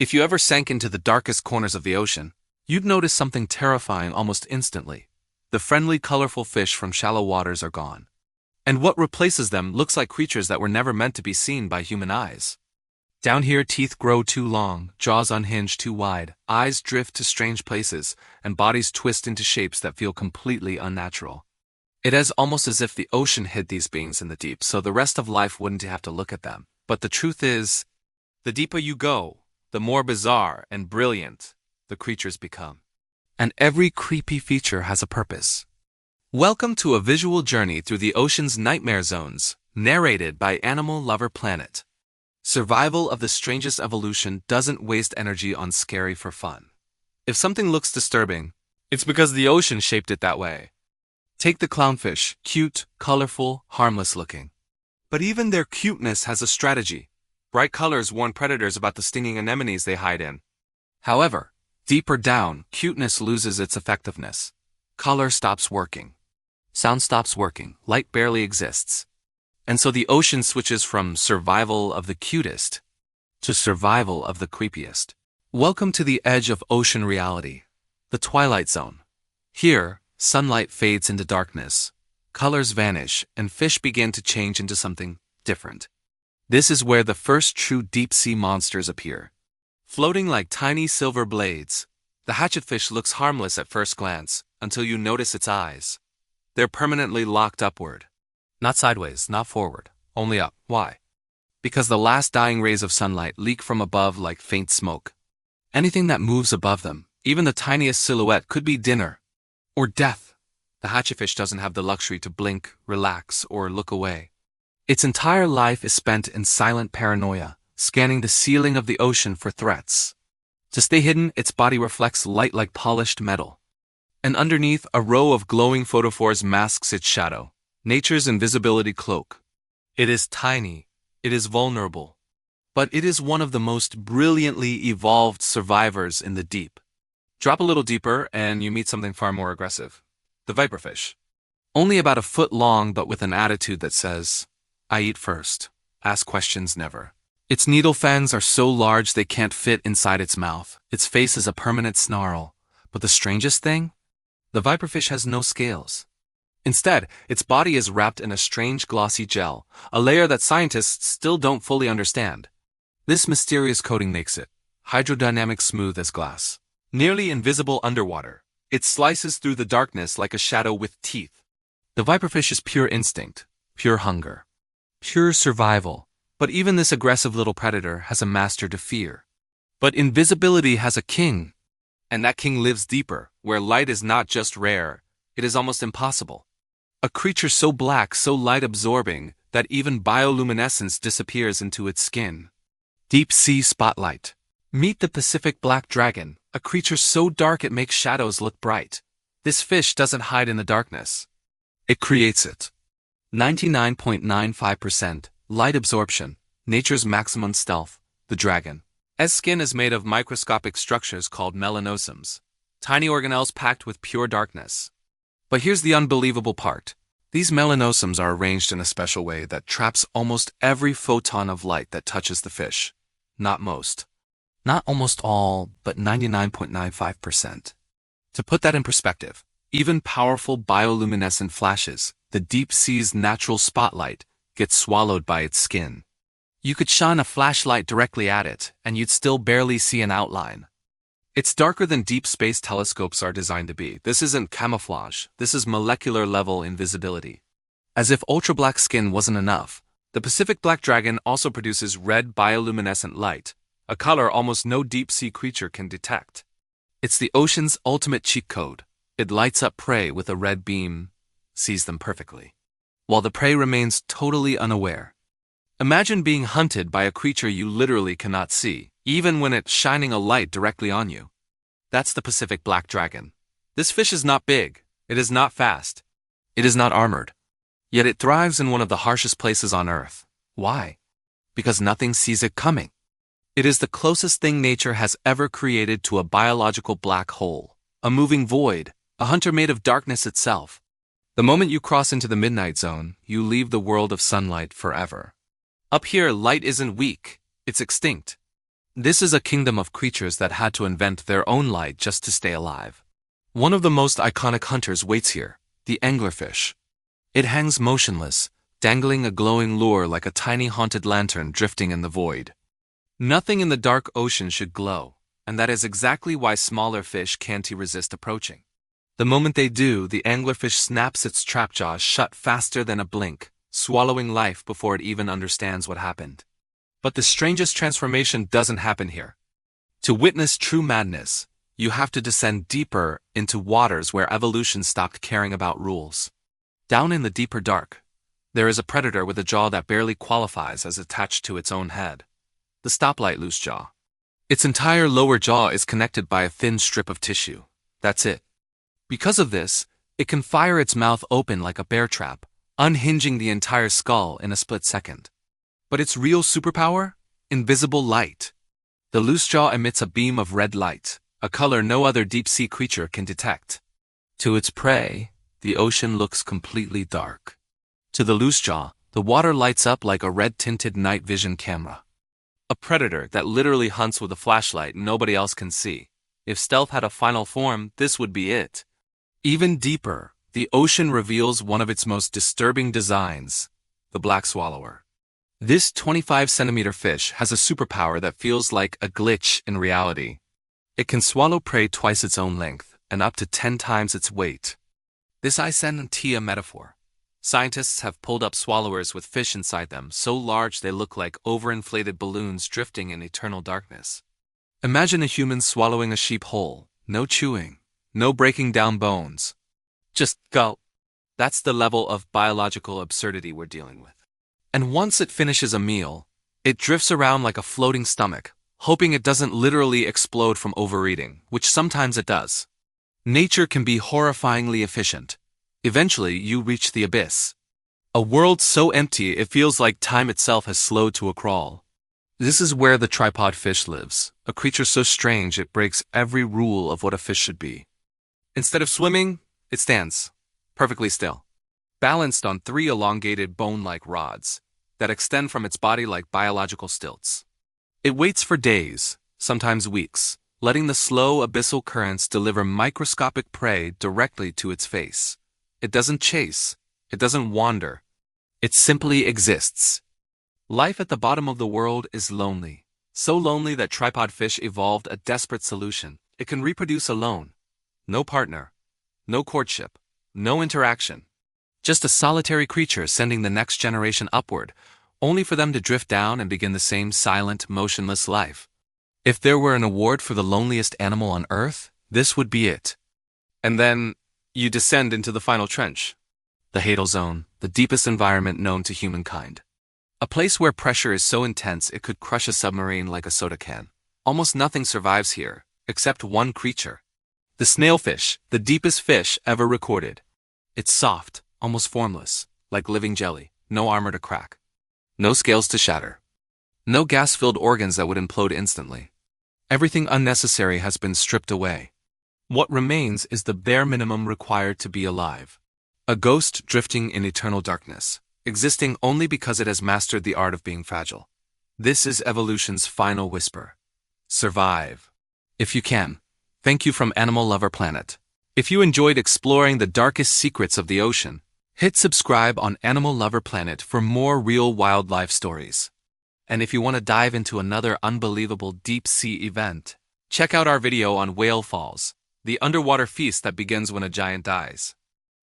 If you ever sank into the darkest corners of the ocean, you'd notice something terrifying almost instantly. The friendly, colorful fish from shallow waters are gone. And what replaces them looks like creatures that were never meant to be seen by human eyes. Down here, teeth grow too long, jaws unhinge too wide, eyes drift to strange places, and bodies twist into shapes that feel completely unnatural. It is almost as if the ocean hid these beings in the deep so the rest of life wouldn't have to look at them. But the truth is, the deeper you go, the more bizarre and brilliant the creatures become. And every creepy feature has a purpose. Welcome to a visual journey through the ocean's nightmare zones, narrated by Animal Lover Planet. Survival of the strangest evolution doesn't waste energy on scary for fun. If something looks disturbing, it's because the ocean shaped it that way. Take the clownfish, cute, colorful, harmless looking. But even their cuteness has a strategy. Bright colors warn predators about the stinging anemones they hide in. However, deeper down, cuteness loses its effectiveness. Color stops working. Sound stops working. Light barely exists. And so the ocean switches from survival of the cutest to survival of the creepiest. Welcome to the edge of ocean reality, the Twilight Zone. Here, sunlight fades into darkness, colors vanish, and fish begin to change into something different. This is where the first true deep-sea monsters appear. Floating like tiny silver blades, the hatchetfish looks harmless at first glance until you notice its eyes. They're permanently locked upward. Not sideways, not forward, only up. Why? Because the last dying rays of sunlight leak from above like faint smoke. Anything that moves above them, even the tiniest silhouette, could be dinner or death. The hatchetfish doesn't have the luxury to blink, relax, or look away. Its entire life is spent in silent paranoia, scanning the ceiling of the ocean for threats. To stay hidden, its body reflects light like polished metal. And underneath, a row of glowing photophores masks its shadow, nature's invisibility cloak. It is tiny, it is vulnerable, but it is one of the most brilliantly evolved survivors in the deep. Drop a little deeper and you meet something far more aggressive. The Viperfish. Only about a foot long, but with an attitude that says, I eat first, ask questions never. Its needle fangs are so large they can't fit inside its mouth. Its face is a permanent snarl. But the strangest thing? The Viperfish has no scales. Instead, its body is wrapped in a strange glossy gel, a layer that scientists still don't fully understand. This mysterious coating makes it hydrodynamic smooth as glass. Nearly invisible underwater, it slices through the darkness like a shadow with teeth. The Viperfish is pure instinct, pure hunger, pure survival. But even this aggressive little predator has a master to fear. But invisibility has a king. And that king lives deeper, where light is not just rare, it is almost impossible. A creature so black, so light-absorbing, that even bioluminescence disappears into its skin. Deep sea spotlight. Meet the Pacific black dragon, a creature so dark it makes shadows look bright. This fish doesn't hide in the darkness. It creates it. 99.95% light absorption, nature's maximum stealth, the dragon. Its skin is made of microscopic structures called melanosomes, tiny organelles packed with pure darkness. But here's the unbelievable part. These melanosomes are arranged in a special way that traps almost every photon of light that touches the fish. Not most. Not almost all, but 99.95%. To put that in perspective, even powerful bioluminescent flashes, the deep sea's natural spotlight, get swallowed by its skin. You could shine a flashlight directly at it, and you'd still barely see an outline. It's darker than deep space telescopes are designed to be. This isn't camouflage, this is molecular-level invisibility. As if ultra-black skin wasn't enough, the Pacific black dragon also produces red bioluminescent light, a color almost no deep-sea creature can detect. It's the ocean's ultimate cheat code. It lights up prey with a red beam, sees them perfectly, while the prey remains totally unaware. Imagine being hunted by a creature you literally cannot see, even when it's shining a light directly on you. That's the Pacific black dragon. This fish is not big, it is not fast, it is not armored. Yet it thrives in one of the harshest places on Earth. Why? Because nothing sees it coming. It is the closest thing nature has ever created to a biological black hole, a moving void, a hunter made of darkness itself. The moment you cross into the midnight zone, you leave the world of sunlight forever. Up here, light isn't weak, it's extinct. This is a kingdom of creatures that had to invent their own light just to stay alive. One of the most iconic hunters waits here, the anglerfish. It hangs motionless, dangling a glowing lure like a tiny haunted lantern drifting in the void. Nothing in the dark ocean should glow, and that is exactly why smaller fish can't resist approaching. The moment they do, the anglerfish snaps its trap jaws shut faster than a blink, swallowing life before it even understands what happened. But the strangest transformation doesn't happen here. To witness true madness, you have to descend deeper into waters where evolution stopped caring about rules. Down in the deeper dark, there is a predator with a jaw that barely qualifies as attached to its own head. The Stoplight Loosejaw. Its entire lower jaw is connected by a thin strip of tissue. That's it. Because of this, it can fire its mouth open like a bear trap, unhinging the entire skull in a split second. But its real superpower? Invisible light. The loosejaw emits a beam of red light, a color no other deep-sea creature can detect. To its prey, the ocean looks completely dark. To the loosejaw, the water lights up like a red-tinted night vision camera. A predator that literally hunts with a flashlight nobody else can see. If stealth had a final form, this would be it. Even deeper, the ocean reveals one of its most disturbing designs, the black swallower. This 25-centimeter fish has a superpower that feels like a glitch in reality. It can swallow prey twice its own length and up to 10 times its weight. This isn't a metaphor. Scientists have pulled up swallowers with fish inside them so large they look like overinflated balloons drifting in eternal darkness. Imagine a human swallowing a sheep whole, no chewing, no breaking down bones. Just gulp. That's the level of biological absurdity we're dealing with. And once it finishes a meal, it drifts around like a floating stomach, hoping it doesn't literally explode from overeating, which sometimes it does. Nature can be horrifyingly efficient. Eventually, you reach the abyss. A world so empty it feels like time itself has slowed to a crawl. This is where the tripod fish lives, a creature so strange it breaks every rule of what a fish should be. Instead of swimming, it stands, perfectly still, balanced on 3 elongated bone-like rods that extend from its body like biological stilts. It waits for days, sometimes weeks, letting the slow abyssal currents deliver microscopic prey directly to its face. It doesn't chase, it doesn't wander, it simply exists. Life at the bottom of the world is lonely, so lonely that tripod fish evolved a desperate solution. It can reproduce alone. No partner, no courtship, no interaction. Just a solitary creature sending the next generation upward, only for them to drift down and begin the same silent, motionless life. If there were an award for the loneliest animal on Earth, this would be it. And then, you descend into the final trench. The Hadal Zone, the deepest environment known to humankind. A place where pressure is so intense it could crush a submarine like a soda can. Almost nothing survives here, except one creature. The snailfish, the deepest fish ever recorded. It's soft, almost formless, like living jelly, no armor to crack. No scales to shatter. No gas-filled organs that would implode instantly. Everything unnecessary has been stripped away. What remains is the bare minimum required to be alive. A ghost drifting in eternal darkness, existing only because it has mastered the art of being fragile. This is evolution's final whisper. Survive. If you can. Thank you from Animal Lover Planet. If you enjoyed exploring the darkest secrets of the ocean, hit subscribe on Animal Lover Planet for more real wildlife stories. And if you want to dive into another unbelievable deep-sea event, check out our video on Whale Falls, the underwater feast that begins when a giant dies.